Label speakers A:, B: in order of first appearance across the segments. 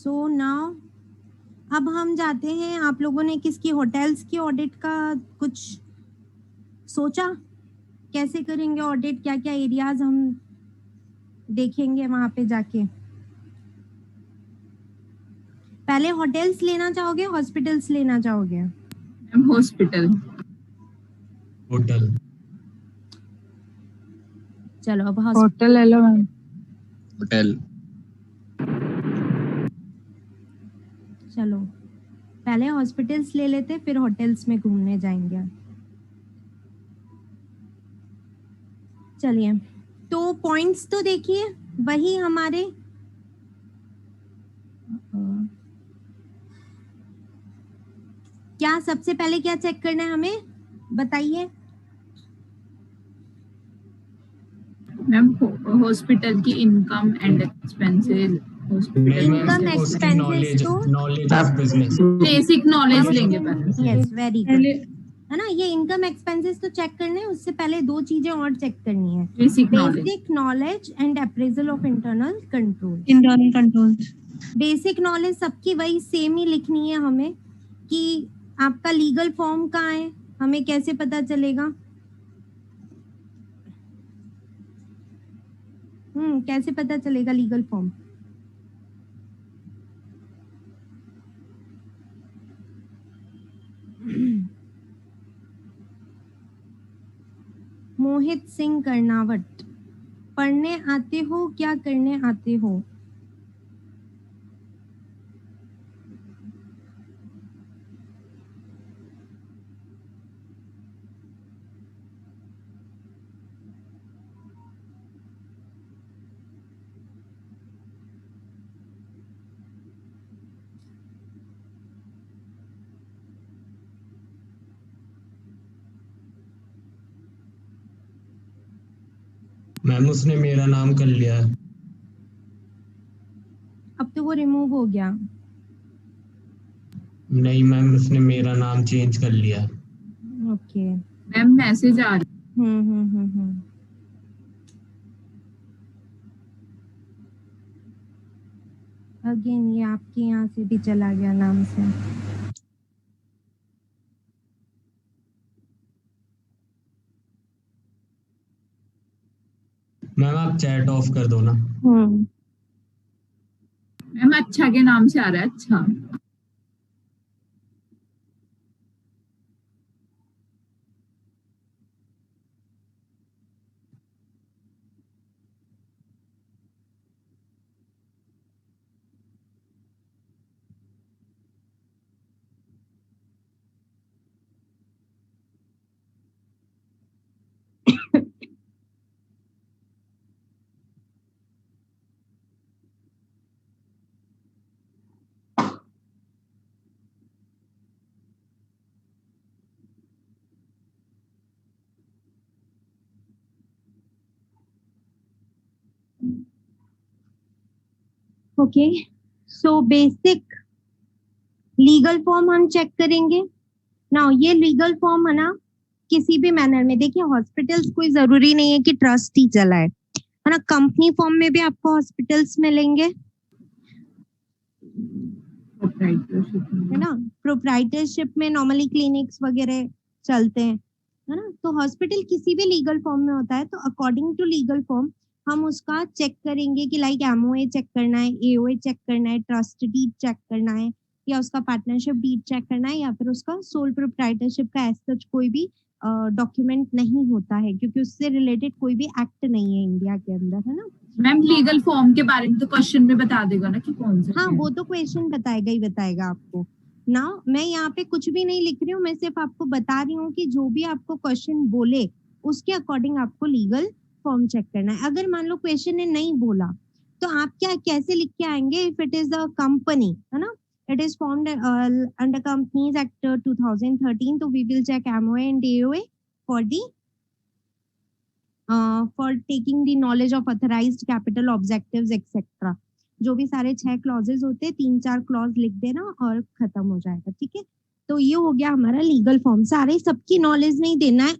A: So now अब हम जाते हैं, आप लोगों ने किसकी होटल्स की ऑडिट का कुछ सोचा? कैसे करेंगे ऑडिट, क्या क्या एरियाज हम देखेंगे वहां पे जाके? पहले होटल्स लेना चाहोगे, हॉस्पिटल्स लेना चाहोगे?
B: हॉस्पिटल।
C: होटल।
A: चलो अब
D: होटल ले लो मैम।
C: होटल।
A: चलो पहले हॉस्पिटल्स ले लेते, फिर होटल्स में घूमने जाएंगे। चलिए, तो पॉइंट्स तो देखिए वही हमारे क्या सबसे पहले क्या चेक करना है हमें, बताइए।
B: मैम हॉस्पिटल की income and expenses,
A: income expenses तो
C: knowledge of business,
B: basic knowledge लेंगे पहले।
A: यस, वेरी गुड, है ना। ये इनकम एक्सपेंसेस तो चेक करने हैं, उससे पहले दो चीजें और चेक करनी है, basic knowledge and appraisal of internal control. Basic knowledge सबकी वही सेम ही लिखनी है हमें, कि आपका लीगल फॉर्म कहाँ है, हमें कैसे पता चलेगा? कैसे पता चलेगा लीगल फॉर्म? मोहित सिंह कर्नावट, पढ़ने आते हो क्या करने आते हो?
C: मैम उसने मेरा नाम कर लिया।
A: अब तो वो रिमूव हो गया।
C: नहीं मैम, उसने मेरा नाम चेंज कर लिया।
A: ओके
B: मैम मैसेज आ रहा है।
A: अगेन ये आपके यहाँ से भी चला गया नाम से।
C: मैम आप चैट ऑफ कर दो ना।
B: मैम अच्छा के नाम से आ रहा है, अच्छा।
A: Okay, so basic legal form हम चेक करेंगे ना। ये लीगल फॉर्म है ना, किसी भी मैनर में देखिए, हॉस्पिटल्स कोई जरूरी नहीं है कि ट्रस्ट ही चला है ना। कंपनी फॉर्म में भी आपको हॉस्पिटल्स मिलेंगे, है ना। प्रोप्राइटरशिप में नॉर्मली क्लिनिक्स वगैरह चलते हैं, है ना। तो हॉस्पिटल किसी भी लीगल फॉर्म में होता है, तो अकॉर्डिंग टू लीगल फॉर्म हम उसका चेक करेंगे कि लाइक एमओए चेक करना है, एओए चेक करना है, ट्रस्ट डीड चेक करना है, या उसका पार्टनरशिप डीड चेक करना है, या फिर उसका सोल प्रोप्राइटरशिप का एज सच कोई भी डॉक्यूमेंट नहीं होता है, क्योंकि उससे रिलेटेड कोई भी एक्ट नहीं है इंडिया के अंदर, है ना।
B: मैम लीगल फॉर्म के बारे में तो क्वेश्चन में बता देगा ना कि कौन से।
A: हाँ, वो तो क्वेश्चन बताएगा ही बताएगा आपको ना। मैं यहाँ पे कुछ भी नहीं लिख रही हूँ, मैं सिर्फ आपको बता रही हूँ कि जो भी आपको क्वेश्चन बोले उसके अकॉर्डिंग आपको लीगल फॉर्म चेक करना है। अगर मान लो क्वेश्चन ने नहीं बोला तो आप क्या कैसे लिख के आएंगे? If it is a company, है ना, it is formed under companies act 2013, तो we will check MOA and AOA for the for taking the knowledge of authorised capital objectives etcetera. जो भी सारे 6 क्लॉजेस होते हैं, 3-4 क्लॉज लिख देना और खत्म हो जाएगा, ठीक है। तो ये हो गया हमारा लीगल फॉर्म। सारे सबकी नॉलेज नहीं देना है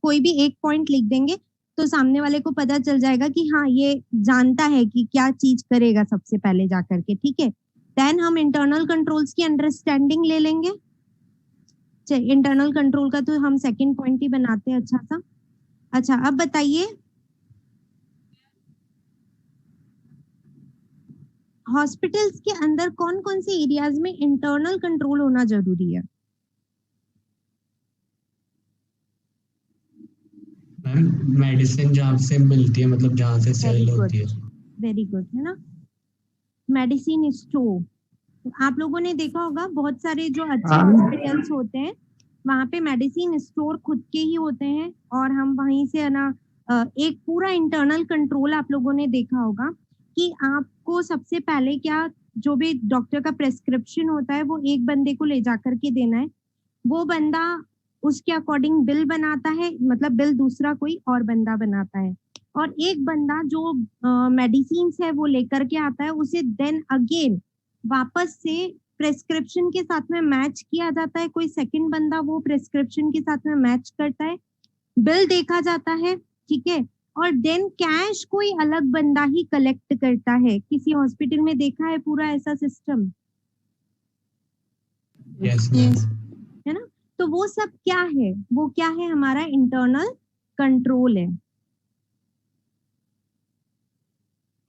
A: कोई भी एक पॉइंट लिख देंगे तो सामने वाले को पता चल जाएगा कि हाँ ये जानता है कि क्या चीज करेगा सबसे पहले जा करके, ठीक है। देन हम इंटरनल कंट्रोल्स की अंडरस्टैंडिंग ले लेंगे। इंटरनल कंट्रोल का तो हम सेकंड पॉइंट ही बनाते हैं अच्छा सा। अच्छा, अब बताइए हॉस्पिटल्स के अंदर कौन कौन से एरियाज में इंटरनल कंट्रोल होना जरूरी है?
C: मैम मेडिसिन जहाँ से मिलती है, मतलब जहाँ से सेल होती है।
A: वेरी गुड, है ना। मेडिसिन स्टोर, आप लोगों ने देखा होगा बहुत सारे जो अच्छे हॉस्पिटल्स होते हैं वहां पे मेडिसिन स्टोर खुद के ही होते हैं, और हम वहीं से है ना एक पूरा इंटरनल कंट्रोल आप लोगों ने देखा होगा कि आपको सबसे पहले क्या, जो भी डॉक्टर का प्रेस्क्रिप्शन होता है वो एक बंदे को ले जाकर के देना है, वो बंदा उसके अकॉर्डिंग बिल बनाता है, मतलब बिल दूसरा कोई और बंदा बनाता है, और एक बंदा जो मेडिसिन है वो लेकर के आता है, उसे देन अगेन वापस से प्रेस्क्रिप्शन के साथ में मैच किया जाता है, कोई सेकंड बंदा वो प्रेस्क्रिप्शन के साथ में मैच करता है, बिल देखा जाता है, ठीक है, और देन कैश कोई अलग बंदा ही कलेक्ट करता है। किसी हॉस्पिटल में देखा है पूरा ऐसा सिस्टम?
C: Yes ma'am.
A: है ना, तो वो सब क्या है, वो क्या है, हमारा इंटरनल कंट्रोल है।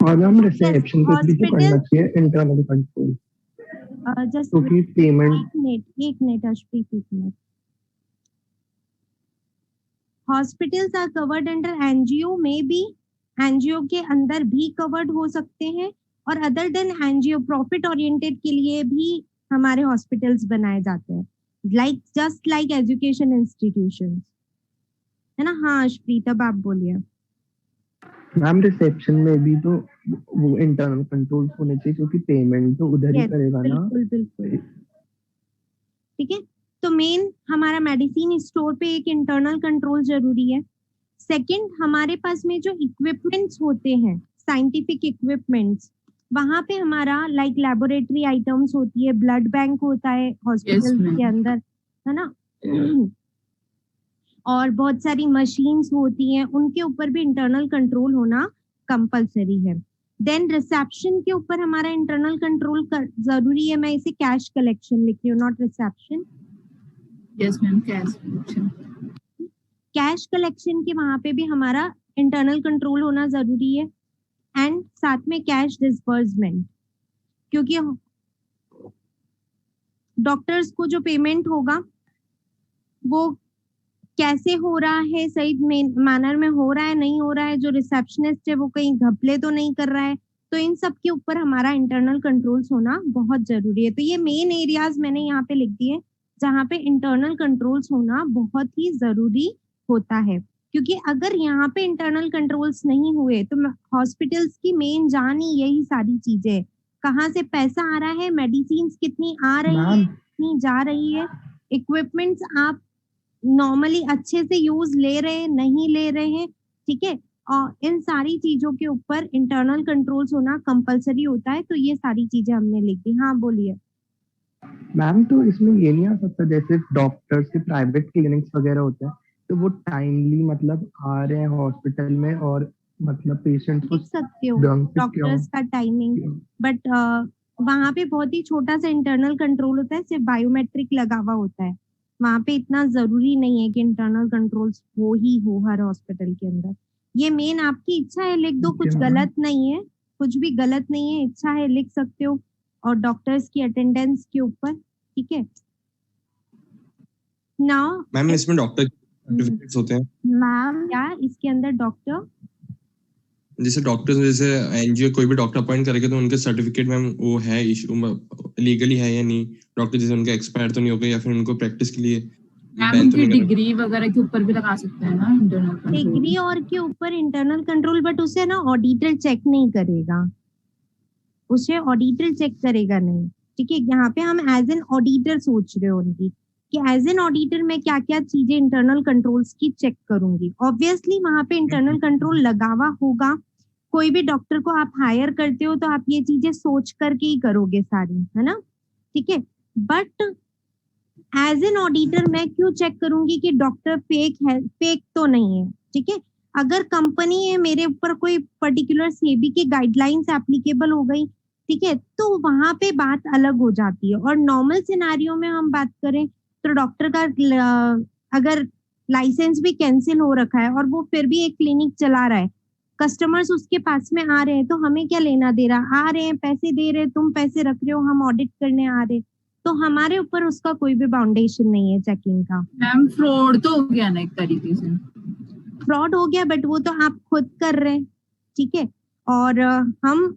D: और मैम रिसेप्शन पे भी तो करना चाहिए इंटरनल कंट्रोल,
A: जस्ट
D: क्योंकि पेमेंट।
A: एक मिनट अर्शप्रीत, एक minute. Hospitals are covered under NGO में भी, एनजीओ के अंदर भी कवर्ड हो सकते हैं, और other than NGO profit oriented के लिए भी हमारे हॉस्पिटल्स बनाए जाते हैं, like just like education institutions, है ना। हाँ अर्शप्रीत, अब आप बोलिए।
D: मैम रिसेप्शन में भी तो वो इंटरनल कंट्रोल्स होने चाहिए, क्योंकि पेमेंट तो उधर ही करेगा ना।
A: बिल्कुल बिल्कुल, ठीक है। तो मेन हमारा मेडिसिन स्टोर पे एक इंटरनल कंट्रोल जरूरी है। सेकंड, हमारे पास में जो इक्विपमेंट्स होते हैं, साइंटिफिक इक्विपमेंट्स, वहां पे हमारा लाइक लेबोरेटरी आइटम्स होती है, ब्लड बैंक होता है हॉस्पिटल के अंदर, है ना, और बहुत सारी मशीन्स होती हैं, उनके ऊपर भी इंटरनल कंट्रोल होना कंपलसरी है। देन रिसेप्शन के ऊपर हमारा इंटरनल कंट्रोल जरूरी है। मैं इसे कैश कलेक्शन लिख रही हूँ, not reception.
B: Yes ma'am, cash collection.
A: Cash collection के वहां पे भी हमारा इंटरनल कंट्रोल होना जरूरी है, एंड साथ में कैश डिस्बर्समेंट, क्योंकि डॉक्टर्स को जो पेमेंट होगा वो कैसे हो रहा है, सही मैनर में हो रहा है, नहीं हो रहा है, जो रिसेप्शनिस्ट है वो कहीं घपले तो नहीं कर रहा है, तो इन सब के ऊपर हमारा इंटरनल कंट्रोल्स होना बहुत जरूरी है। तो ये मेन एरियाज मैंने यहाँ पे लिख दिए जहाँ पे इंटरनल कंट्रोल्स होना बहुत ही जरूरी होता है, क्योंकि अगर यहाँ पे इंटरनल कंट्रोल्स नहीं हुए तो हॉस्पिटल्स की मेन जान ही यही सारी चीजें है, कहाँ से पैसा आ रहा है, मेडिसिन कितनी आ रही है, कितनी जा रही है, इक्विपमेंट्स आप नॉर्मली अच्छे से यूज ले रहे हैं, नहीं ले रहे हैं, ठीक है, और इन सारी चीजों के ऊपर इंटरनल कंट्रोल्स होना कंपलसरी होता है। तो ये सारी चीजें हमने लिख दी। हाँ बोलिए
D: मैम। तो इसमें ये नहीं आ सकता, जैसे डॉक्टर्स के प्राइवेट क्लिनिक्स वगैरह होते हैं, तो वो टाइमली मतलब आ रहे हैं हॉस्पिटल में और मतलब पेशेंट को
A: लिख सकते हो डॉक्टर्स का टाइमिंग, बट वहाँ पे बहुत ही छोटा सा इंटरनल कंट्रोल होता है, सिर्फ बायोमेट्रिक लगा हुआ होता है, वहां पे इतना जरूरी नहीं है कि इंटरनल कंट्रोल्स हो हर हॉस्पिटल के अंदर। ये मेन आपकी इच्छा है, लिख दो, कुछ गलत नहीं है, कुछ भी गलत नहीं है, इच्छा है लिख सकते हो, और डॉक्टर्स की अटेंडेंस के ऊपर, ठीक है। नाउ
E: मैम इसमें डॉक्टर सर्टिफिकेट्स होते हैं
A: मैम, क्या इसके अंदर डॉक्टर,
E: जैसे डॉक्टर्स, जैसे एनजीओ कोई भी डॉक्टर अपॉइंट करेगा तो उनके सर्टिफिकेट मैम वो है इशू लीगली है या नहीं, डॉक्टर जैसे उनका एक्सपायर तो नहीं हो गया, या फिर उनको प्रैक्टिस के लिए
B: मैम उनकी डिग्री वगैरह के ऊपर भी लगा सकते हैं ना इंटरनल कंट्रोल,
A: डिग्री और के ऊपर इंटरनल कंट्रोल, बट उसे ना ऑडिटर चेक नहीं करेगा, उसे ऑडिटर चेक करेगा नहीं, ठीक है। यहाँ पे हम एज एन ऑडिटर सोच रहे हो उनकी कि एज एन ऑडिटर मैं क्या क्या चीजें इंटरनल कंट्रोल्स की चेक करूंगी। ऑब्वियसली वहां पे इंटरनल कंट्रोल लगा हुआ होगा, कोई भी डॉक्टर को आप हायर करते हो तो आप ये चीजें सोच करके ही करोगे सारी, है ना, ठीक है। बट एज एन ऑडिटर मैं क्यों चेक करूंगी कि डॉक्टर फेक है, फेक तो नहीं है, ठीक है। अगर कंपनी है, मेरे ऊपर कोई पर्टिकुलर सेबी की गाइडलाइंस एप्लीकेबल हो गई, ठीक है, तो वहां पे बात अलग हो जाती है। और नॉर्मल सिनेरियो में हम बात करें तो डॉक्टर का अगर लाइसेंस भी कैंसिल हो रखा है और वो फिर भी एक क्लिनिक चला रहा है, कस्टमर्स उसके पास में आ रहे हैं, तो हमें क्या लेना दे रहा, आ रहे हैं पैसे दे रहे, तुम पैसे रख रहे हो, हम ऑडिट करने आ रहे, तो हमारे ऊपर उसका कोई भी बाउंडेशन नहीं है चेकिंग का।
B: मैम फ्रॉड तो हो गया ना एक तरीके से।
A: फ्रॉड हो गया, बट वो तो आप खुद कर रहे हैं, ठीक है। और हम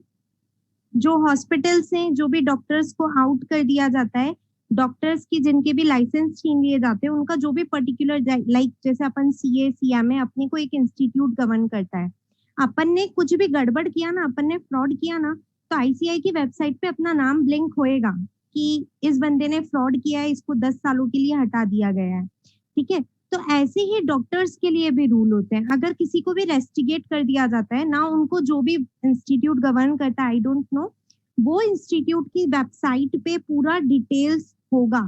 A: जो हॉस्पिटल्स हैं, जो भी डॉक्टर्स को आउट कर दिया जाता है, डॉक्टर्स की जिनके भी लाइसेंस छीन लिए जाते हैं, उनका जो भी पर्टिकुलर लाइक जैसे अपन सीए सीएमए अपने को एक इंस्टीट्यूट गवर्न करता है, अपन ने कुछ भी गड़बड़ किया ना, अपन ने फ्रॉड किया ना, तो आईसीआई की वेबसाइट पे अपना नाम ब्लिंक होएगा कि इस बंदे ने फ्रॉड किया है, इसको 10 सालों के लिए हटा दिया गया है, ठीक है। तो ऐसे ही डॉक्टर्स के लिए भी रूल होते हैं। अगर किसी को भी रेस्टिगेट कर दिया जाता है ना, उनको जो भी इंस्टीट्यूट गवर्न करता है, आई डोंट नो, वो इंस्टीट्यूट की वेबसाइट पे पूरा डिटेल्स होगा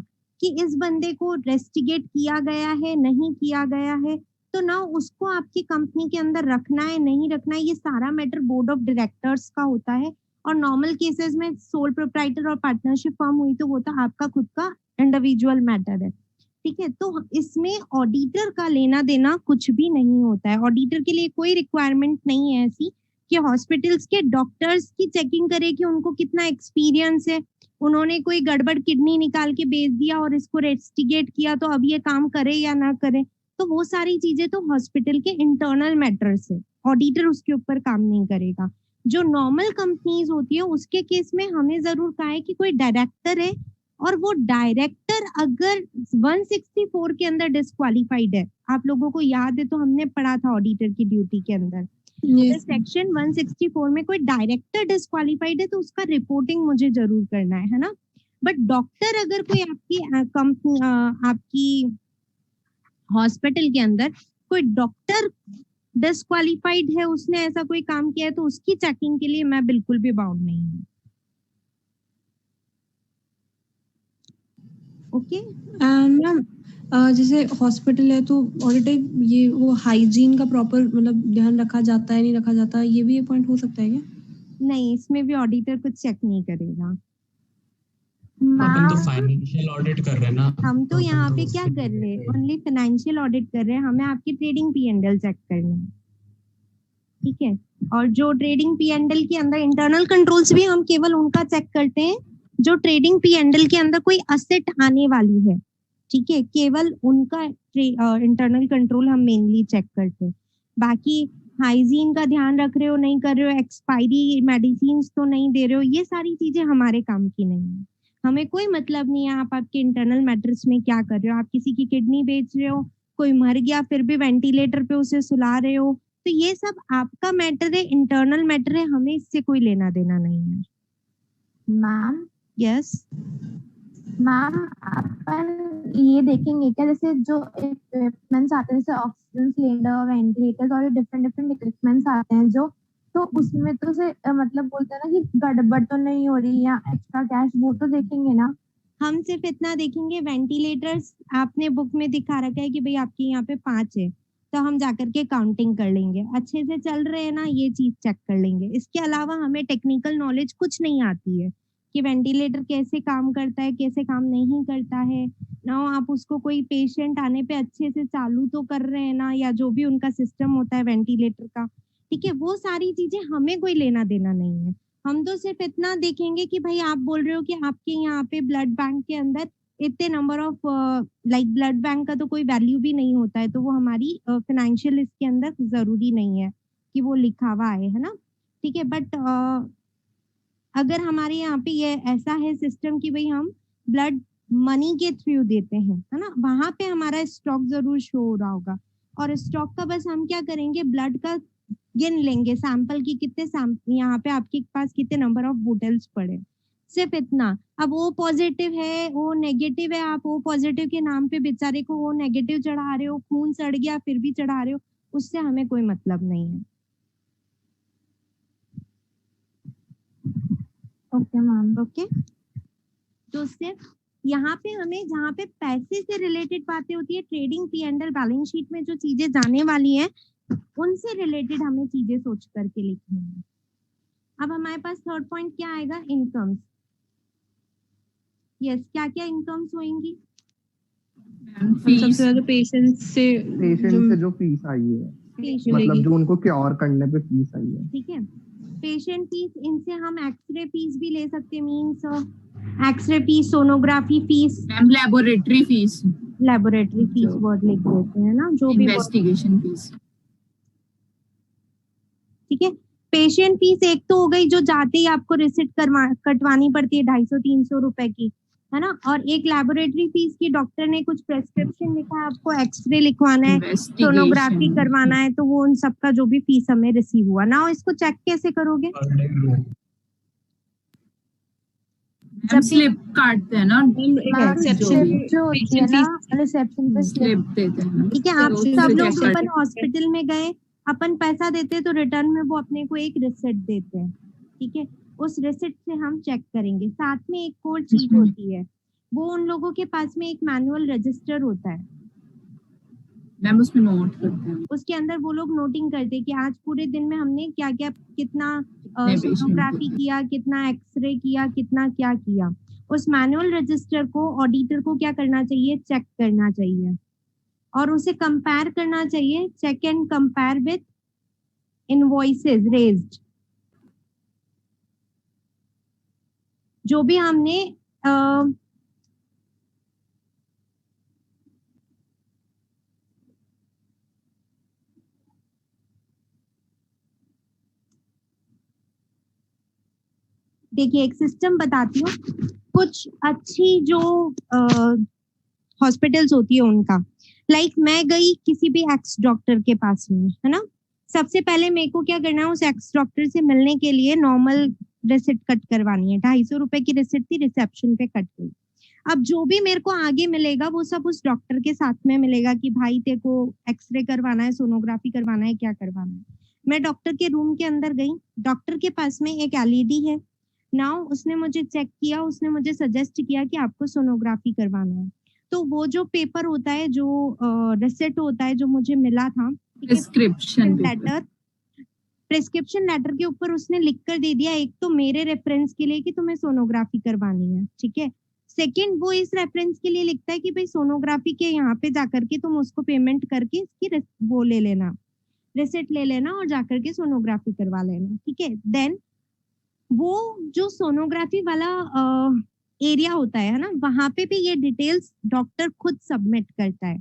A: कि इस बंदे को रेस्टिगेट किया गया है, नहीं किया गया है, तो ना उसको आपकी कंपनी के अंदर रखना है, नहीं रखना है, ये सारा मैटर बोर्ड ऑफ डायरेक्टर्स का होता है। और नॉर्मल केसेस में सोल प्रोप्राइटर और पार्टनरशिप फॉर्म हुई तो वो तो आपका खुद का इंडिविजुअल मैटर है, ठीक है। तो इसमें ऑडिटर का लेना देना कुछ भी नहीं होता है। ऑडिटर के लिए कोई रिक्वायरमेंट नहीं है ऐसी कि हॉस्पिटल्स के डॉक्टर्स की चेकिंग करे कि उनको कितना एक्सपीरियंस है, उन्होंने कोई गड़बड़ किडनी निकाल के बेच दिया और इसको रेस्टिगेट किया तो अब ये काम करे या ना करे, तो वो सारी चीजें तो हॉस्पिटल के इंटरनल मैटर्स है, ऑडिटर उसके ऊपर काम नहीं करेगा। जो नॉर्मल कंपनीज होती है उसके केस में हमें जरूर कहा है कि कोई डायरेक्टर है और वो डायरेक्टर अगर 164 के अंदर डिस्क्वालिफाइड है, आप लोगों को याद है तो हमने पढ़ा था ऑडिटर की ड्यूटी के अंदर, सेक्शन 164 में कोई डायरेक्टर डिस्क्वालिफाइड है तो उसका रिपोर्टिंग मुझे जरूर करना है ना। बट डॉक्टर अगर कोई आपकी कंपनी आपकी हॉस्पिटल के अंदर कोई डॉक्टर डिस्क्वालिफाइड है, उसने ऐसा कोई काम किया है, तो उसकी चेकिंग के लिए मैं बिल्कुल भी बाउंड नहीं हूँ। ओके
F: मैम, जैसे हॉस्पिटल है तो ऑडिटर ये वो हाइजीन का प्रॉपर मतलब ध्यान रखा जाता है नहीं रखा जाता, ये भी एक पॉइंट हो सकता है क्या?
A: नहीं, इसमें भी ऑडिटर कुछ चेक नहीं करेगा।
C: अपन तो फाइनेंशियल ऑडिट कर रहे हैं ना,
A: हम तो
C: अपन
A: यहाँ
C: तो
A: पे क्या
C: उसके
A: कर रहे हैं,
C: लिए-
A: ओनली फाइनेंशियल ऑडिट कर रहे हैं, हमें आपकी ट्रेडिंग P&L चेक करना है, ठीक है। और जो ट्रेडिंग P&L के अंदर इंटरनल कंट्रोल्स भी हम केवल उनका चेक करते हैं जो ट्रेडिंग P&L के अंदर कोई असेट आने वाली है, ठीक है, केवल उनका इंटरनल कंट्रोल हम मेनली चेक करते हैं। बाकी हाइजीन का ध्यान रख रहे हो नहीं कर रहे हो, एक्सपायरी मेडिसिन तो नहीं दे रहे हो, ये सारी चीजें हमारे काम की नहीं है। हमें कोई मतलब नहीं है आप आपके इंटरनल मैटर्स में क्या कर रहे हो। आप किसी की किडनी बेच रहे हो, कोई मर गया फिर भी वेंटिलेटर पे उसे सुला रहे हो, तो ये सब आपका मैटर है, इंटरनल मैटर है, हमें इससे कोई लेना देना नहीं है।
G: मैम
A: यस
G: मैम अपन ये देखेंगे क्या, जैसे जो इक्विपमेंट्स आते हैं जैसे ऑक्सीजन सिलेंडर, वेंटिलेटर्स और डिफरेंट डिफरेंट इक्विपमेंट्स आते हैं जो, तो उसमें तो से मतलब बोलते हैं ना कि गड़बड़ तो नहीं हो रही या एक्स्ट्रा कैश, वो तो देखेंगे ना।
A: हम सिर्फ इतना देखेंगे, वेंटिलेटर्स आपने बुक में दिखा रखा है कि भाई आपके यहाँ पे 5 है, तो हम जाकर के काउंटिंग कर लेंगे, अच्छे से चल रहे हैं ना, ये चीज चेक कर लेंगे। इसके अलावा हमें टेक्निकल नॉलेज कुछ नहीं आती है कि वेंटिलेटर कैसे काम करता है, कैसे काम नहीं करता है ना, आप उसको कोई पेशेंट आने पे अच्छे से चालू तो कर रहे हैं ना, या जो भी उनका सिस्टम होता है वेंटिलेटर का, ठीक है, वो सारी चीजें हमें कोई लेना देना नहीं है। हम तो सिर्फ इतना देखेंगे कि भाई आप बोल रहे हो कि आपके यहाँ पे ब्लड बैंक के अंदर इतने number of like blood bank का तो कोई वैल्यू भी नहीं होता है, तो वो हमारी फाइनेंशियल इसके अंदर जरूरी नहीं है कि वो लिखा हुआ है ना, ठीक है। बट अगर हमारे यहाँ पे ये ऐसा है सिस्टम कि भाई हम ब्लड मनी के थ्रू देते हैं, है ना, वहां पे हमारा स्टॉक जरूर शो हो रहा होगा, और स्टॉक का बस हम क्या करेंगे, ब्लड का गिन लेंगे, सैंपल की कितने यहाँ पे आपके पास कितने नंबर ऑफ बोटल्स पड़े, सिर्फ इतना। अब ओ पॉजिटिव है, ओ नेगेटिव है, आप ओ पॉजिटिव के नाम पे बेचारे को ओ नेगेटिव चढ़ा रहे हो, खून सड़ गया फिर भी चढ़ा रहे हो, उससे हमें कोई मतलब नहीं है।
G: Okay ma'am.
A: ओके, तो सिर्फ यहाँ पे हमें जहाँ पे पैसे से रिलेटेड बातें होती है, ट्रेडिंग P&L बैलेंस शीट में जो चीजें जाने वाली है, उनसे रिलेटेड हमें चीजें सोच करके लिखनी है। अब हमारे पास थर्ड पॉइंट क्या आएगा, इनकम्स। यस, क्या क्या इनकम्स होंगी?
F: सबसे ज्यादा पेशेंट से
D: जो फीस आई है,
A: पेशेंट,
D: मतलब जो उनको क्योर करने पे फीस आई है,
A: ठीक है। पेशेंट फीस, इनसे हम एक्सरे फीस भी ले सकते हैं, means X ray fees, sonography fees,
B: ma'am laboratory fees,
A: laboratory fees word लिख देते हैं ना, जो भी
B: इन्वेस्टिगेशन फीस।
A: ठीक है। पेशेंट फीस एक तो हो गई जो जाते ही आपको रिसिप्ट कटवानी पड़ती है 250-300 रुपए की, है ना। और एक लेबोरेटरी फीस की, डॉक्टर ने कुछ प्रेस्क्रिप्शन लिखा है, आपको एक्सरे लिखवाना है, सोनोग्राफी करवाना है, तो वो उन सब का जो भी फीस हमें रिसीव हुआ ना, इसको चेक कैसे करोगे?
B: हम स्लिप काटते हैं ना,
G: स्लिप जो होती है ना रिसेप्शन पे
B: स्लिप देते हैं ना।
A: ठीक है। आप सब लोग अपन हॉस्पिटल में गए, अपन पैसा देते तो रिटर्न में वो अपने को एक रिसिप्ट देते हैं, ठीक है। उस रिसिप्ट से हम चेक करेंगे। साथ में एक और चीज होती है, वो उन लोगों के पास में एक मैनुअल रजिस्टर होता है,
B: मैम उसमें नोट करते हैं,
A: उसके अंदर वो लोग नोटिंग करते हैं कि आज पूरे दिन में हमने क्या क्या, कितना
B: patient
A: सोनोग्राफी किया, कितना एक्सरे किया, कितना क्या किया। उस मैनुअल रजिस्टर को ऑडिटर को क्या करना चाहिए, चेक करना चाहिए, और उसे कंपेयर करना चाहिए, check and compare with invoices raised, जो भी हमने देखिए, एक सिस्टम बताती हूँ। कुछ अच्छी जो हॉस्पिटल्स होती है उनका, लाइक मैं गई किसी भी एक्स डॉक्टर के पास में, है ना। सबसे पहले मेरे को क्या करना है, उस एक्स डॉक्टर से मिलने के लिए नॉर्मल रिसिप्ट कट करवानी है। 250 रुपए की रिसिप्ट थी, रिसेप्शन पे कट गई। अब जो भी मेरे को आगे मिलेगा वो सब उस डॉक्टर के साथ में मिलेगा कि भाई तेरे को एक्सरे करवाना है, सोनोग्राफी करवाना है, क्या करवाना है। मैं डॉक्टर के रूम के अंदर गई, डॉक्टर के पास में एक एलईडी है। नाउ उसने मुझे चेक किया, उसने मुझे सजेस्ट किया कि आपको सोनोग्राफी करवाना है। तो वो जो पेपर होता है, जो रिसिप्ट होता है जो मुझे मिला था,
B: प्रिस्क्रिप्शन
A: लेटर के ऊपर उसने लिख कर दे दिया, एक तो मेरे रेफरेंस के लिए कि तुम्हें सोनोग्राफी करवानी है, ठीक है। सेकंड, वो इस रेफरेंस के लिए लिखता है कि भाई सोनोग्राफी के यहाँ पे जाकर के तुम उसको पेमेंट करके इसकी वो ले लेना, रिसिप्ट ले लेना और जाकर के सोनोग्राफी करवा लेना, ठीक है। देन वो जो सोनोग्राफी वाला एरिया होता है ना, वहां पे भी ये डिटेल्स डॉक्टर खुद सबमिट करता है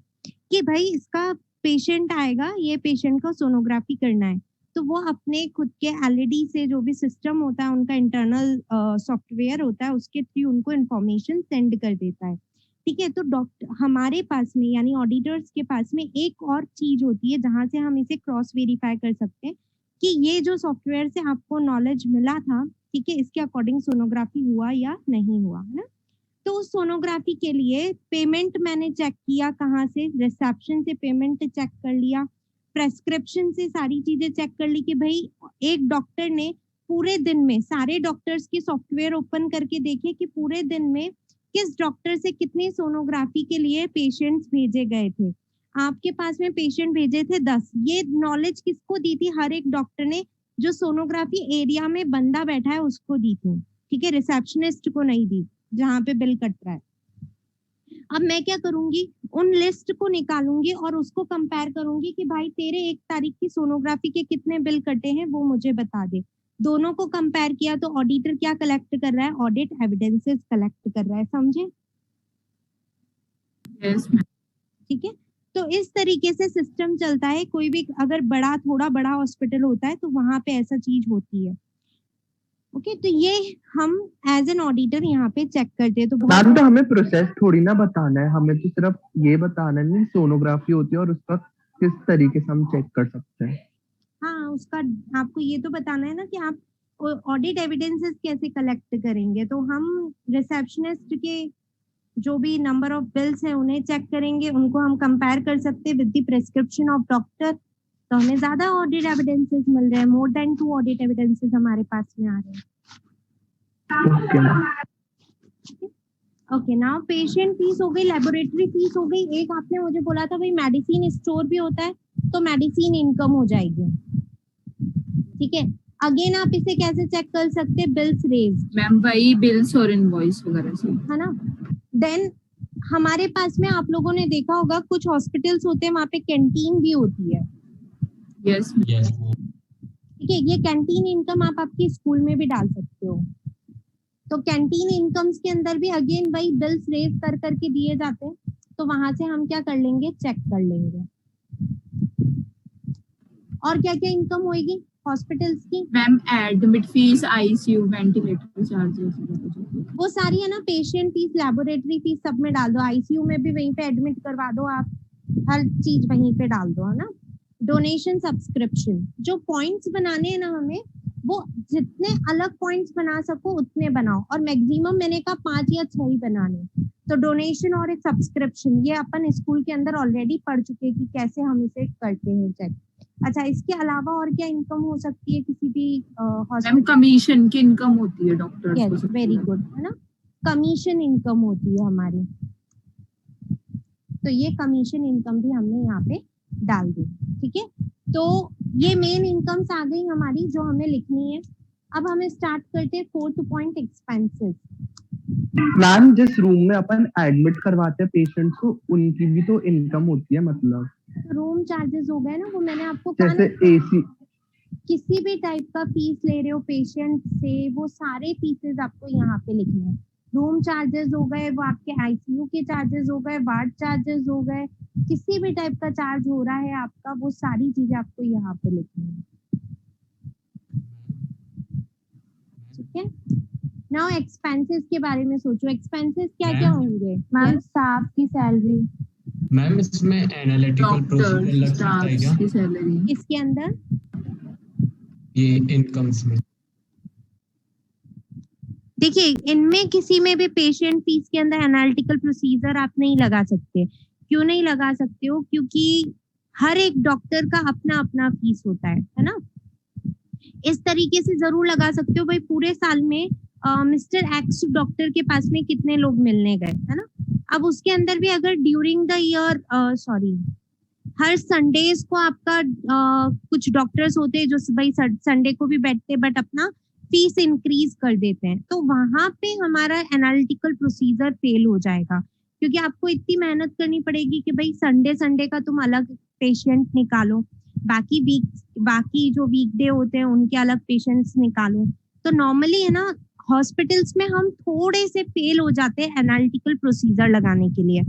A: कि भाई इसका पेशेंट आएगा, ये पेशेंट को सोनोग्राफी करना है, तो वो अपने खुद के एलईडी से, जो भी सिस्टम होता है उनका इंटरनल सॉफ्टवेयर होता है, उसके थ्रू उनको इन्फॉर्मेशन सेंड कर देता है, ठीक है। तो डॉक्टर हमारे पास में, यानी ऑडिटर्स के पास में एक और चीज होती है जहां से हम इसे क्रॉस वेरीफाई कर सकते हैं कि ये जो सॉफ्टवेयर से आपको नॉलेज मिला था, ठीक है, इसके अकॉर्डिंग सोनोग्राफी हुआ या नहीं हुआ, है ना। तो उस सोनोग्राफी के लिए पेमेंट मैंने चेक किया, कहाँ से, रिसेप्शन से पेमेंट चेक कर लिया, प्रेस्क्रिप्शन से सारी चीजें चेक कर ली कि भाई एक डॉक्टर ने पूरे दिन में, सारे डॉक्टर्स के सॉफ्टवेयर ओपन करके देखे कि पूरे दिन में किस डॉक्टर से कितनी सोनोग्राफी के लिए पेशेंट्स भेजे गए थे। आपके पास में पेशेंट भेजे थे 10। ये नॉलेज किसको दी थी? हर एक डॉक्टर ने जो सोनोग्राफी एरिया में बंदा बैठा है उसको दी थी, ठीक है, रिसेप्शनिस्ट को नहीं दी जहाँ पे बिल कट रहा है। अब मैं क्या करूंगी, उन लिस्ट को निकालूंगी और उसको कंपेयर करूंगी कि भाई तेरे 1 तारीख की सोनोग्राफी के कितने बिल कटे हैं वो मुझे बता दे। दोनों को कंपेयर किया तो ऑडिटर क्या कलेक्ट कर रहा है, ऑडिट एविडेंसेस कलेक्ट कर रहा है, समझे? ठीक है। तो इस तरीके से सिस्टम चलता है। कोई भी अगर थोड़ा बड़ा हॉस्पिटल होता है तो वहां पे ऐसा चीज होती है। ओके, तो ये हम एज एन ऑडिटर यहाँ पे चेक करते हैं। तो
D: मैम, तो हमें प्रोसेस थोड़ी ना बताना है, हमें तो सिर्फ ये बताना है सोनोग्राफी होती है और उसका किस तरीके से हम चेक कर सकते हैं।
A: हाँ, उसका आपको ये तो बताना है ना कि आप ऑडिट एविडेंसेस कैसे कलेक्ट करेंगे। तो हम रिसेप्शनिस्ट के जो भी नंबर ऑफ बिल्स है उन्हें चेक करेंगे, उनको हम कंपेयर कर सकते हैं with the prescription of doctor, तो हमें ज्यादा ऑडिट एविडेंसेस मिल रहे हैं, मोर देन 2 ऑडिट एविडेंसेस हमारे पास में आ रहे हैं। ओके, नाउ पेशेंट फीस हो गई, लेबोरेटरी फीस हो गई। एक आपने मुझे बोला था भाई मेडिसिन स्टोर भी होता है, तो मेडिसिन इनकम हो जाएगी, ठीक है। अगेन आप इसे कैसे चेक कर सकते हैं? बिल्स रेज,
B: मैम वही बिल्स और इनवॉइस वगैरह से।
A: है ना। देन हमारे पास में आप लोगों ने देखा होगा कुछ हॉस्पिटल्स होते हैं वहां पे कैंटीन भी होती है,
B: यस
C: यस
A: ठीक है। ये कैंटीन इनकम आप आपके स्कूल में भी डाल सकते हो। तो कैंटीन इनकम्स के अंदर भी अगेन वही बिल्स रेज कर करके दिए जाते हैं, तो वहां से हम क्या कर लेंगे? चेक कर लेंगे। और क्या क्या इनकम होगी हॉस्पिटल्स की?
B: Ma'am admit fees, ICU, ventilator charges,
A: वो सारी है ना, पेशेंट फीस, लेबोरेटरी फीस सब में डाल दो। आईसीयू में भी वहीं पे एडमिट करवा दो आप, हर चीज वहीं पे डाल दो, है ना। डोनेशन, सब्सक्रिप्शन, जो पॉइंट्स बनाने हैं ना हमें, वो जितने अलग पॉइंट्स बना सको उतने बनाओ, और मैक्सिमम मैंने कहा 5 या 6 ही बनाने। तो डोनेशन और एक सब्सक्रिप्शन, ये अपन स्कूल के अंदर ऑलरेडी पढ़ चुके हैं कि कैसे हम इसे करते हैं चेक। अच्छा, इसके अलावा और क्या इनकम हो सकती है किसी भी
B: मैम
A: हॉस्पिटल?
B: कमीशन की इनकम होती है डॉक्टर्स को।
A: यस, वेरी गुड, है ना। कमीशन इनकम होती है हमारी, तो ये कमीशन इनकम भी हमने यहाँ पे डाल दी, ठीक है। तो ये मेन इनकम्स आ गई हमारी जो हमें लिखनी है। अब हमें स्टार्ट करते हैं 4th पॉइंट, एक्सपेंसेस।
D: मैम जिस रूम में अपन एडमिट करवाते हैं पेशेंट्स को, उनकी भी तो इनकम होती है, मतलब
A: रूम चार्जेस हो गए ना, वो मैंने आपको कहा
D: जैसे
A: ना,
D: एसी।
A: किसी भी टाइप का फीस ले रहे हो पेशेंट से, वो सारे फीसेस आपको यहाँ पे लिखने हैं। रूम चार्जेस हो गए, वो आपके आईसीयू के चार्जेस हो गए, वार्ड चार्जेस हो गए, किसी भी टाइप का चार्ज हो रहा है आपका, वो सारी चीजें आपको यहाँ पे लिखनी है, ठीक है। नाउ एक्सपेंसेस के बारे में सोचो, एक्सपेंसेस क्या क्या होंगे?
G: मैम स्टाफ की सैलरी,
C: मैम इसमें एनालिटिकल प्रोसीजर लग
B: डॉक्टर्स,
C: सकता है क्या
B: स्टाफ की सैलरी
A: इसके अंदर?
C: ये इनकम्स में?
A: देखिए, इनमें किसी में भी पेशेंट फीस के अंदर एनालिटिकल प्रोसीजर आप नहीं लगा सकते। क्यों नहीं लगा सकते हो? क्योंकि हर एक डॉक्टर का अपना अपना फीस होता है ना। इस तरीके से जरूर लगा सकते हो, भाई पूरे साल में मिस्टर एक्स डॉक्टर के पास में कितने लोग मिलने गए, है ना। अब उसके अंदर भी अगर during the year, sorry, her Sundays को आपका कुछ डॉक्टर्स होते हैं जो भाई संडे को भी बैठते हैं बट अपना फीस इंक्रीज कर देते हैं, तो वहां पे हमारा एनालिटिकल प्रोसीजर फेल हो जाएगा, क्योंकि आपको इतनी मेहनत करनी पड़ेगी कि भाई संडे संडे का तुम अलग पेशेंट निकालो, बाकी जो वीकडे होते हैं उनके अलग पेशेंट्स निकालो। तो नॉर्मली है ना, हॉस्पिटल्स में हम थोड़े से फेल हो जाते हैं एनालिटिकल प्रोसीजर लगाने के लिए,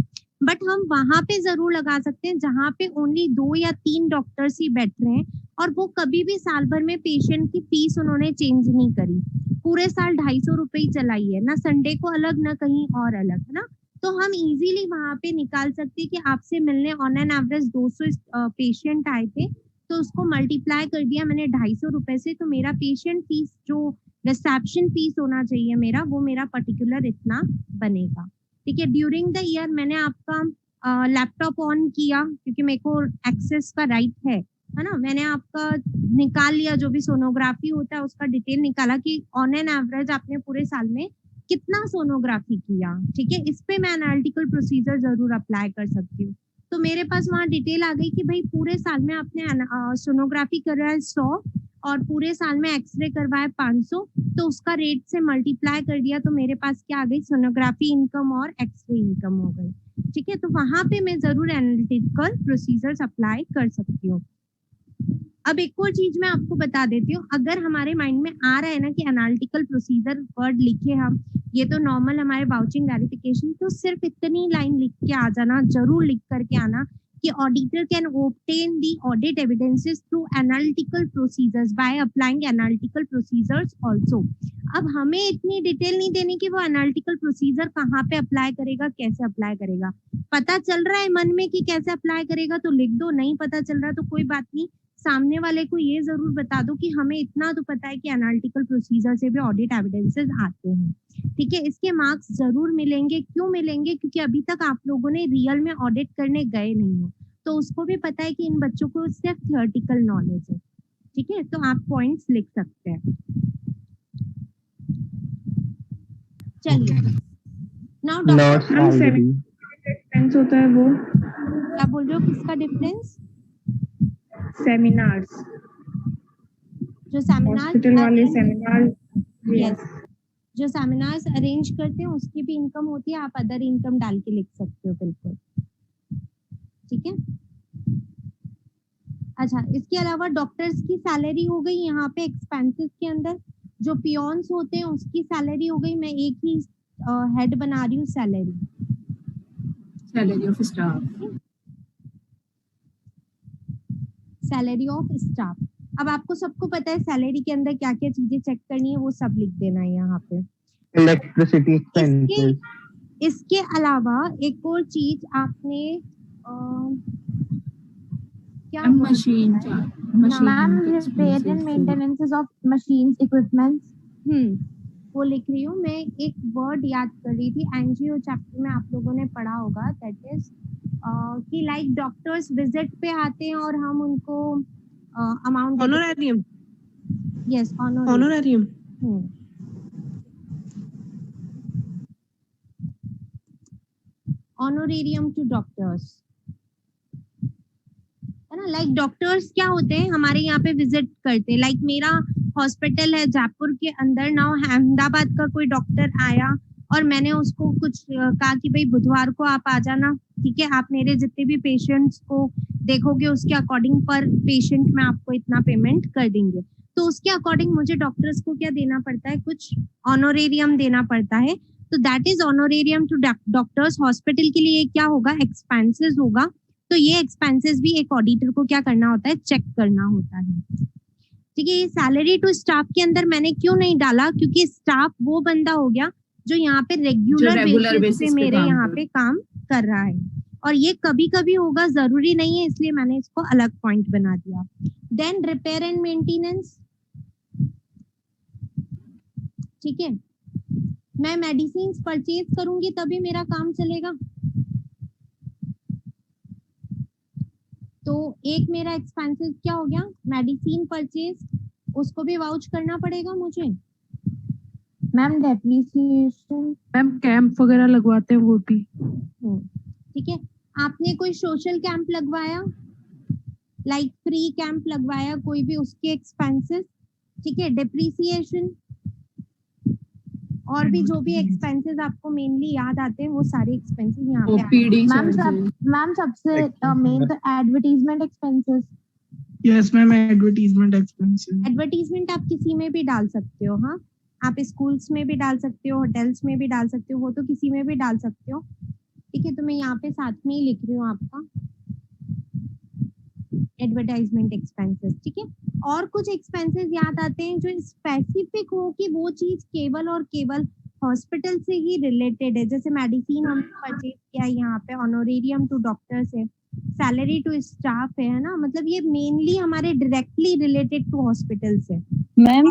A: बट हम वहां पे जरूर लगा सकते हैं जहां पे ओनली 2 या 3 डॉक्टर्स ही बैठ रहे हैं, और वो कभी भी साल भर में पेशेंट की फीस उन्होंने चेंज नहीं करी, पूरे साल 250 रुपए ही चलाई है ना, संडे को अलग ना कहीं और अलग, है ना। तो हम इजीली वहां पे निकाल सकते हैं कि आपसे मिलने ऑन एन एवरेज 200 पेशेंट आए थे, तो उसको मल्टीप्लाई कर दिया मैंने 250 रुपए से, तो मेरा पेशेंट फीस जो रिसेप्शन फीस होना चाहिए मेरा, वो मेरा पर्टिकुलर इतना बनेगा, ठीक है। ड्यूरिंग द ईयर मैंने आपका लैपटॉप ऑन किया क्योंकि मेरे को एक्सेस का राइट है ना, मैंने आपका निकाल लिया जो भी सोनोग्राफी होता है उसका डिटेल निकाला कि ऑन एन एवरेज आपने पूरे साल में कितना सोनोग्राफी किया, ठीक है। इस पे मैं एनालिटिकल प्रोसीजर जरूर अप्लाई कर सकती हूँ। तो मेरे पास वहाँ डिटेल आ गई कि भाई पूरे साल में आपने सोनोग्राफी करा है 100 और पूरे साल में एक्सरे करवाया 500, तो उसका रेट से मल्टीप्लाई कर दिया, तो मेरे पास क्या आ गई? सोनोग्राफी इनकम और एक्सरे इनकम हो गई, ठीक है। तो वहां पे मैं जरूर एनालिटिकल प्रोसीजर्स अप्लाई कर सकती हूँ। अब एक और चीज मैं आपको बता देती हूँ, अगर हमारे माइंड में आ रहा है ना कि एनालिटिकल प्रोसीजर वर्ड लिखे हम, ये तो नॉर्मल हमारे वाउचिंग वेरिफिकेशन, तो सिर्फ इतनी लाइन लिख के आ जाना, जरूर लिख करके आना कि auditor can obtain the audit evidences through analytical procedures by applying analytical procedures also। अब हमें इतनी डिटेल नहीं देनी कि वो एनालिटिकल प्रोसीजर कहाँ पे अप्लाई करेगा, कैसे अप्लाई करेगा। पता चल रहा है मन में कि कैसे अप्लाई करेगा तो लिख दो, नहीं पता चल रहा तो कोई बात नहीं, सामने वाले को ये जरूर बता दो कि हमें इतना तो पता है कि एनालिटिकल प्रोसीजर से भी ऑडिट एविडेंसेस आते हैं, ठीक है। इसके मार्क्स जरूर मिलेंगे। क्यों मिलेंगे? क्योंकि अभी तक आप लोगों ने रियल में ऑडिट करने गए नहीं हो, तो उसको भी पता है कि इन बच्चों को सिर्फ थियोरेटिकल नॉलेज है, ठीक है। तो आप पॉइंट्स लिख सकते हैं। चलिए, नाउ डॉक्टर
F: डिफरेंस होता है वो
A: क्या बोल रहे हो, किसका डिफरेंस?
F: सेमिनार्स
A: जो सेमिनार
H: हॉस्पिटल वाले सेमिनार
A: यस, जो सेमिनार्स अरेंज करते हैं उसकी भी इनकम होती है, आप अदर इनकम डाल के लिख सकते हो बिल्कुल, ठीक है। अच्छा, इसके अलावा डॉक्टर्स की सैलरी हो गई यहाँ पे एक्सपेंसेस के अंदर, जो पियोन्स होते हैं उसकी सैलरी हो गई, मैं एक ही हेड बना रही हूँ salary
B: salary of staff,
A: salary of staff. अब आपको सबको पता है सैलरी के अंदर क्या क्या चीजें चेक करनी है, वो सब लिख देना है यहाँ पे।
D: Electricity expenses.
A: इसके अलावा एक और चीज आपने क्या
B: machine
G: ma'am repair and maintenance of machines equipments,
A: वो लिख रही हूँ मैं। एक वर्ड याद कर रही थी, एनजीओ चैप्टर में आप लोगों ने पढ़ा होगा, दैट इज कि लाइक डॉक्टर्स विजिट पे आते हैं और हम उनको amount
F: honorarium,
A: yes
F: honorarium,
A: honorarium to doctors, है ना। लाइक डॉक्टर्स क्या होते हैं, हमारे यहाँ पे विजिट करते हैं। लाइक मेरा हॉस्पिटल है जयपुर के अंदर, नाउ अहमदाबाद का कोई डॉक्टर आया और मैंने उसको कुछ कहा कि भाई बुधवार को आप आ जाना, ठीक है, आप मेरे जितने भी पेशेंट्स को देखोगे उसके अकॉर्डिंग पर पेशेंट में आपको इतना पेमेंट कर देंगे। तो उसके अकॉर्डिंग मुझे डॉक्टर्स को क्या देना पड़ता है, कुछ ऑनोरेरियम देना पड़ता है। तो that is honorarium to doctors. Hospital के लिए क्या होगा, एक्सपेंसेस होगा। तो ये एक्सपेंसेस भी एक ऑडिटर को क्या करना होता है, चेक करना होता है, ठीक है। ये सैलरी टू स्टाफ के अंदर मैंने क्यों नहीं डाला, क्योंकि स्टाफ वो बंदा हो गया जो यहाँ पे रेगुलर बेसिस पे मेरे यहाँ पे काम कर रहा है, और ये कभी कभी होगा, जरूरी नहीं है, इसलिए मैंने इसको अलग पॉइंट बना दिया। देन रिपेयर एंड मेंटेनेंस, ठीक है, मैं मेडिसिन परचेज करूंगी तभी मेरा काम चलेगा। तो एक मेरा एक्सपेंसेस क्या हो गया, मेडिसिन परचेज, उसको भी वाउच करना पड़ेगा मुझे।
G: मैम डेप्रिसिएशन,
F: मैम कैंप वगैरह लगवाते हैं वो भी,
A: ठीक है। आपने कोई सोशल कैंप लगवाया, लाइक फ्री कैंप लगवाया कोई भी, उसके एक्सपेंसेस, ठीक है। डेप्रिसिएशन और भी जो भी एक्सपेंसेस आपको मेनली याद आते हैं वो सारे एक्सपेंसेस यहाँ पे
B: ओपीडी
G: मैम सबसे मेन तो advertisement expenses.
H: Yes ma'am, advertisement expenses.
A: Advertisement आप किसी में भी डाल सकते हो, हाँ, आप स्कूल्स में भी डाल सकते हो, होटल्स में भी डाल सकते हो, वो तो किसी में भी डाल सकते हो, ठीक है। तो मैं यहाँ पे साथ में ही लिख रही हूँ आपका एडवर्टाइजमेंट एक्सपेंसेस, ठीक है। और कुछ एक्सपेंसेस याद आते हैं जो स्पेसिफिक हो कि वो चीज केवल और केवल हॉस्पिटल से ही रिलेटेड है, जैसे मेडिसिन हमने परचेज किया, यहाँ पे ऑनोरेरियम टू डॉक्टर्स है, सैलरी टू स्टाफ है ना, मतलब ये मेनली हमारे डायरेक्टली रिलेटेड टू हॉस्पिटल से।
F: Ma'am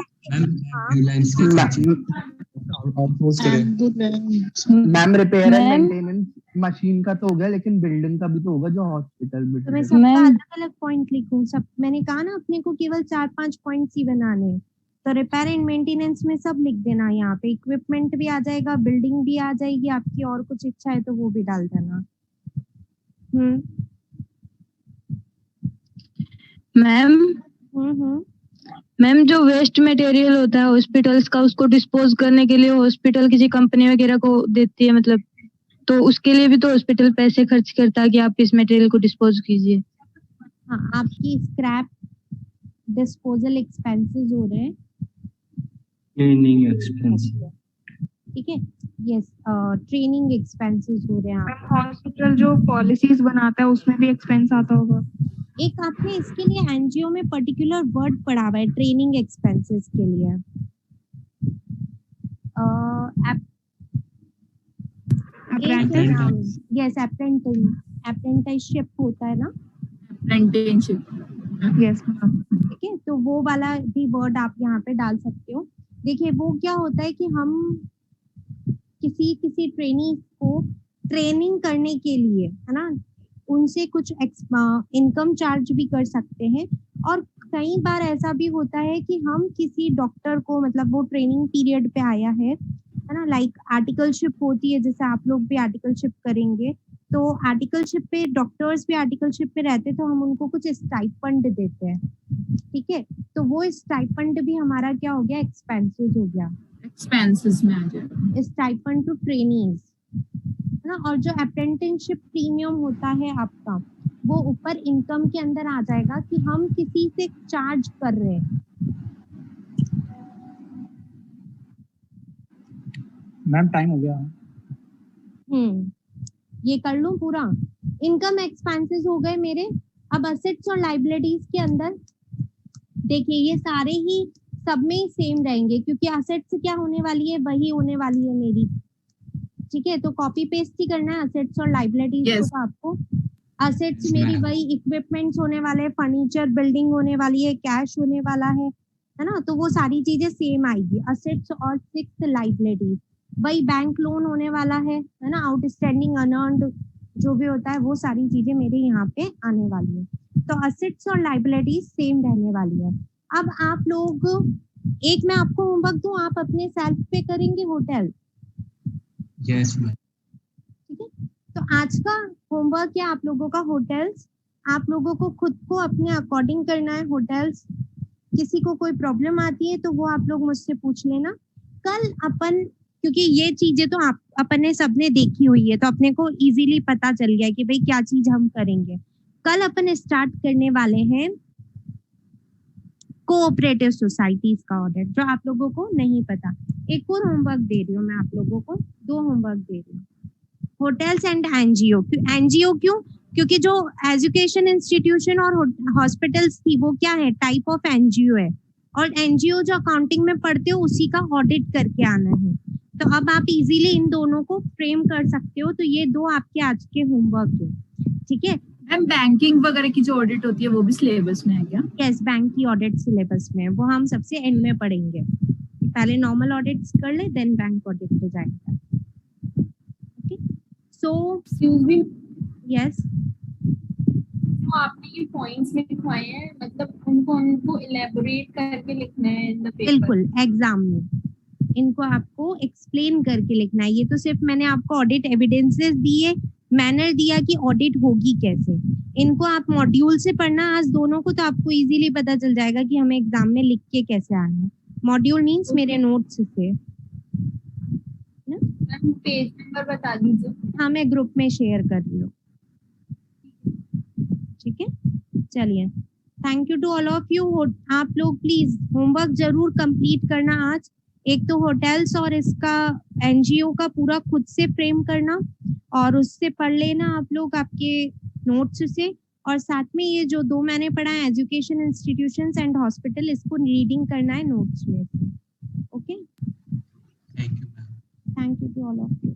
D: ma'am repair and maintenance machine का तो हो गया, लेकिन बिल्डिंग का भी तो होगा, जो हॉस्पिटल
A: तो मैं सबका अलग अलग पॉइंट लिखूं, सब मैंने कहा ना अपने को केवल 4-5 पॉइंट्स ही बनाने हैं। तो रिपेयर एंड मेंटेनेंस में सब लिख देना, यहाँ पे इक्विपमेंट भी आ जाएगा, बिल्डिंग भी आ जाएगी, आपकी और कुछ इच्छा है तो वो भी डाल देना।
F: मैम जो वेस्ट मटेरियल होता है हॉस्पिटल्स का, उसको डिस्पोज करने के लिए हॉस्पिटल किसी कंपनी वगैरह को देती है, मतलब तो उसके लिए भी तो हॉस्पिटल पैसे खर्च करता है कि आप इस मटेरियल को डिस्पोज कीजिए।
A: हाँ, आपकी स्क्रैप डिस्पोजल एक्सपेंसेस हो रहे हैं,
C: ट्रेनिंग एक्सपेंसेस,
A: ठीक है, यस, ट्रेनिंग एक्सपेंसेस हो रहे हैं।
H: हॉस्पिटल जो पॉलिसीज बनाता है उसमें भी एक्सपेंस आता होगा।
A: एक आपने इसके लिए एनजीओ में पर्टिकुलर वर्ड पढ़ा हुआ है ट्रेनिंग एक्सपेंसेस के लिए, यस, अप्रेंटिसशिप होता है ना,
B: अप्रेंटिसशिप,
H: यस मैम,
A: ठीक है। तो वो वाला भी वर्ड आप यहाँ पे डाल सकते हो। देखिए वो क्या होता है कि हम किसी ट्रेनी को ट्रेनिंग करने के लिए, है ना, उनसे कुछ इनकम चार्ज भी कर सकते हैं। और कई बार ऐसा भी होता है कि हम किसी डॉक्टर को, मतलब वो ट्रेनिंग पीरियड पे आया है ना, लाइक आर्टिकलशिप होती है, जैसे आप लोग भी आर्टिकलशिप करेंगे, तो आर्टिकलशिप पे डॉक्टर्स भी आर्टिकलशिप पे रहते तो हम उनको कुछ स्टाइपेंड देते हैं, ठीक है, तो वो स्टाइपेंड भी हमारा क्या हो गया, एक्सपेंसेस हो गया,
B: एक्सपेंसेस में आ जाएगा।
A: स्टाइपेंड टू ट्रेनीज, है ना। और जो अप्रेंटिसशिप प्रीमियम होता है आपका, वो ऊपर इनकम के अंदर आ जाएगा कि हम किसी से चार्ज कर रहे हैं।
I: मैम टाइम हो गया।
A: ये कर लूं पूरा। इनकम एक्सपेंसेस हो गए मेरे। अब असेट्स और लाइबिलिटीज के अंदर देखिए ये सारे ही सब में ही सेम रहेंगे, क्योंकि असेट्स क्या होने वाली है, वही होने वाली है मेरी, ठीक है। तो कॉपी पेस्ट ही करना है असेट्स और लाइबिलिटीज
B: Yes.
A: को। तो आपको असेट्स मेरी वही इक्विपमेंट्स होने वाले हैं, फर्नीचर बिल्डिंग होने वाली है, कैश होने वाला है ना। तो वो सारी चीजें सेम आएगी, असेट्स और 6 लाइबिलिटीज। वही बैंक लोन होने वाला है ना, आउटस्टैंडिंग अनअर्न्ड जो भी होता है वो सारी चीजें मेरे यहाँ पे आने वाली है। तो असेट्स और लाइबिलिटीज सेम रहने वाली है। अब आप लोग, एक मैं आपको होमवर्क दूं, आप अपने सेल्फ पे करेंगे होटल,
C: यस मैम।
A: ठीक है। तो आज का होमवर्क है आप लोगों का होटल्स। आप लोगों को खुद को अपने अकॉर्डिंग करना है होटल्स। किसी को कोई प्रॉब्लम आती है तो वो आप लोग मुझसे पूछ लेना। कल अपन, क्योंकि ये चीजें तो आप अपन ने सबने देखी हुई है, तो अपने को इजीली पता चल गया कि भाई क्या चीज हम करेंगे। कल अपन स्टार्ट करने वाले हैं कोऑपरेटिव सोसाइटीज का ऑडिट, जो आप लोगों को नहीं पता। एक और होमवर्क दे रही हूँ मैं आप लोगों को, 2 होमवर्क दे रही हूँ। Hotels and NGO. एनजीओ क्यों? क्योंकि जो एजुकेशन इंस्टीट्यूशन और हॉस्पिटल्स थी वो क्या है, टाइप ऑफ एनजीओ है, और एनजीओ जो अकाउंटिंग में पढ़ते हो उसी का ऑडिट करके आना है। तो अब आप इजीली इन दोनों को फ्रेम कर सकते हो। तो ये 2 आपके आज के होमवर्क है, ठीक है।
B: मैम बैंकिंग वगैरह की जो ऑडिट होती है वो भी सिलेबस में है क्या?
A: यस, बैंक की ऑडिट सिलेबस में है, वो हम सबसे एंड में पढ़ेंगे। पहले नॉर्मल ऑडिट्स कर ले, देन बैंक ऑडिट पे जाएंगे। Okay, so
J: excuse me,
A: yes,
J: जो आपने ये पॉइंट्स लिखवाए हैं, मतलब उनको इलेबोरेट करके लिखना है इन द पेपर।
A: बिल्कुल, एग्जाम में इनको आपको एक्सप्लेन करके लिखना है। ये तो सिर्फ मैंने आपको ऑडिट एविडेंसेस दिए, मैनर दिया कि ऑडिट होगी कैसे। इनको आप मॉड्यूल से पढ़ना आज दोनों को, तो आपको इजीली पता चल जाएगा कि हमें एग्जाम में लिख के कैसे आना है। मॉड्यूल मींस मेरे नोट्स से ना।
J: पेज नंबर बता दीजिए।
A: हाँ, मैं ग्रुप में शेयर कर रही हूँ, ठीक है। चलिए, thank you to all of you. आप लोग प्लीज होमवर्क जरूर कंप्लीट करना आज। एक तो होटल्स और इसका एनजीओ का पूरा खुद से फ्रेम करना, और उससे पढ़ लेना आप लोग आपके नोट्स से, और साथ में ये जो 2 मैंने पढ़ा है एजुकेशन इंस्टीट्यूशंस एंड हॉस्पिटल, इसको रीडिंग करना है नोट्स में। Okay,
C: thank you ma'am.
A: Thank you to all of you.